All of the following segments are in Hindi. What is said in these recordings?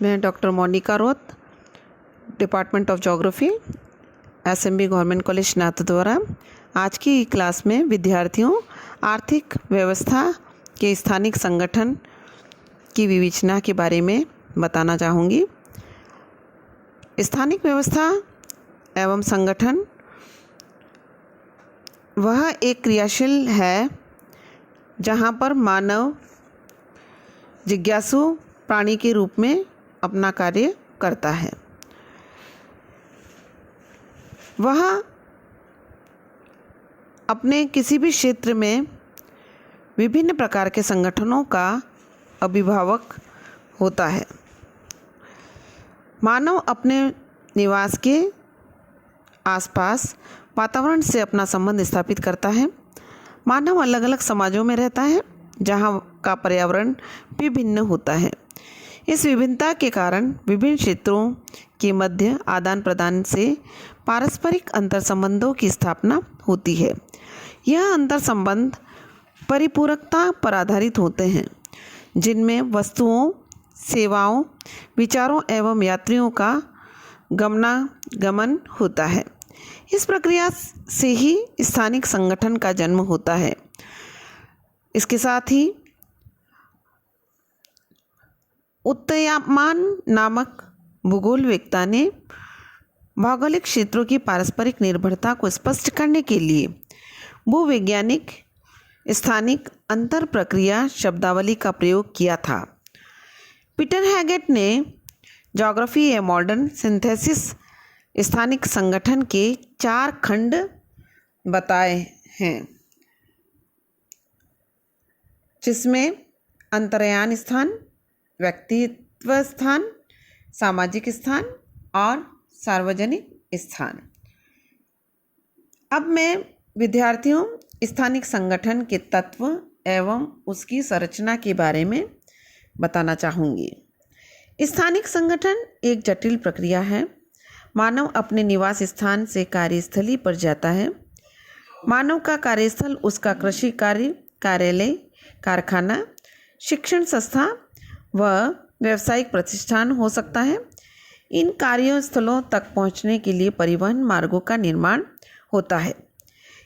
मैं doctor Monika Rot, department of geography, SMB government college Nathdwara आज की क्लास में विद्यार्थियों आर्थिक व्यवस्था के स्थानिक संगठन की विवेचना के बारे में बताना चाहूँगी। स्थानिक व्यवस्था एवं संगठन वह एक क्रियाशील है जहाँ पर मानव जिज्ञासु प्राणी के रूप में अपना कार्य करता है। वह अपने किसी भी क्षेत्र में विभिन्न प्रकार के संगठनों का अभिभावक होता है। मानव अपने निवास के आसपास वातावरण से अपना संबंध स्थापित करता है। मानव अलग अलग समाजों में रहता है जहाँ का पर्यावरण भी भिन्न होता है। इस विभिन्नता के कारण विभिन्न क्षेत्रों के मध्य आदान प्रदान से पारस्परिक अंतर संबंधों की स्थापना होती है। यह अंतर संबंध परिपूरकता पर आधारित होते हैं, जिनमें वस्तुओं, सेवाओं, विचारों एवं यात्रियों का गमनागमन होता है। इस प्रक्रिया से ही स्थानिक संगठन का जन्म होता है। इसके साथ ही उत्तयामान नामक भूगोलवेत्ता ने भौगोलिक क्षेत्रों की पारस्परिक निर्भरता को स्पष्ट करने के लिए भूवैज्ञानिक स्थानिक अंतर प्रक्रिया शब्दावली का प्रयोग किया था। पीटर हैगेट ने ज्योग्राफी ए मॉडर्न सिंथेसिस स्थानिक संगठन के 4 खंड बताए हैं, जिसमें अंतर्यान स्थान, व्यक्तित्व स्थान, सामाजिक स्थान और सार्वजनिक स्थान। अब मैं विद्यार्थियों स्थानिक संगठन के तत्व एवं उसकी संरचना के बारे में बताना चाहूँगी। स्थानिक संगठन एक जटिल प्रक्रिया है। मानव अपने निवास स्थान से कार्यस्थली पर जाता है। मानव का कार्यस्थल उसका कृषि कार्य, कार्यालय, कारखाना, शिक्षण संस्था व व्यावसायिक प्रतिष्ठान हो सकता है। इन कार्यस्थलों तक पहुंचने के लिए परिवहन मार्गों का निर्माण होता है।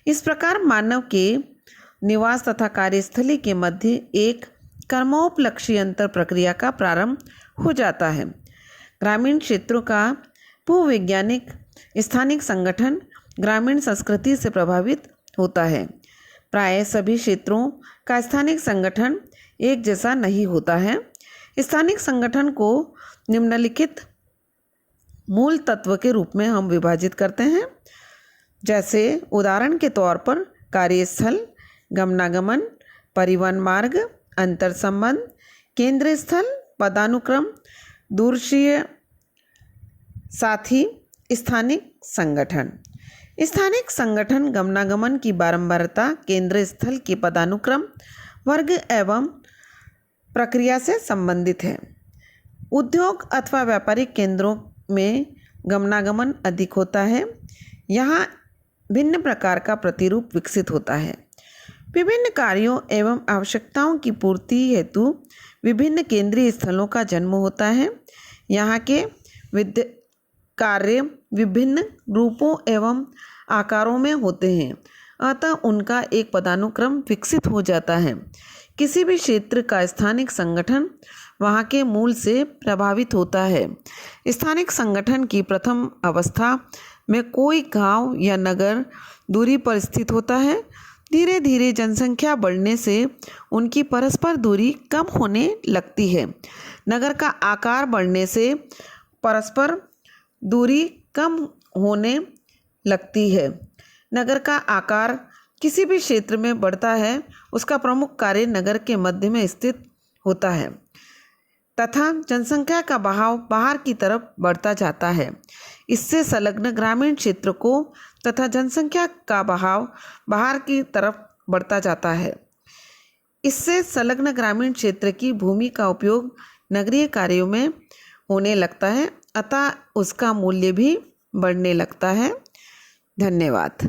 इस प्रकार मानव के निवास तथा कार्यस्थली के मध्य एक कर्मोपलक्षी अंतर प्रक्रिया का प्रारंभ हो जाता है। ग्रामीण क्षेत्रों का भूवैज्ञानिक स्थानिक संगठन ग्रामीण संस्कृति से प्रभावित होता है। प्राय सभी क्षेत्रों का स्थानिक संगठन एक जैसा नहीं होता है। स्थानिक संगठन को निम्नलिखित मूल तत्व के रूप में हम विभाजित करते हैं, जैसे उदाहरण के तौर पर कार्यस्थल, गमनागमन, परिवहन मार्ग, अंतर संबंध, केंद्र स्थल, पदानुक्रम, दूरशीय साथी, स्थानिक संगठन। स्थानिक संगठन गमनागमन की बारंबारता, केंद्र स्थल के पदानुक्रम, वर्ग एवं प्रक्रिया से संबंधित है। उद्योग अथवा व्यापारिक केंद्रों में गमनागमन अधिक होता है। यहाँ भिन्न प्रकार का प्रतिरूप विकसित होता है। विभिन्न कार्यों एवं आवश्यकताओं की पूर्ति हेतु विभिन्न केंद्रीय स्थलों का जन्म होता है। यहाँ के कार्य विभिन्न रूपों एवं आकारों में होते हैं, अतः उनका एक पदानुक्रम विकसित हो जाता है। किसी भी क्षेत्र का स्थानिक संगठन वहाँ के मूल से प्रभावित होता है। स्थानिक संगठन की प्रथम अवस्था में कोई गांव या नगर दूरी पर स्थित होता है। धीरे धीरे जनसंख्या बढ़ने से उनकी परस्पर दूरी कम होने लगती है। नगर का आकार बढ़ने से परस्पर दूरी कम होने लगती है। नगर का आकार किसी भी क्षेत्र में बढ़ता है, उसका प्रमुख कार्य नगर के मध्य में स्थित होता है तथा जनसंख्या का बहाव बाहर की तरफ बढ़ता जाता है। इससे संलग्न ग्रामीण क्षेत्र को तथा जनसंख्या का बहाव बाहर की तरफ बढ़ता जाता है। इससे संलग्न ग्रामीण क्षेत्र की भूमि का उपयोग नगरीय कार्यों में होने लगता है, अतः उसका मूल्य भी बढ़ने लगता है। धन्यवाद।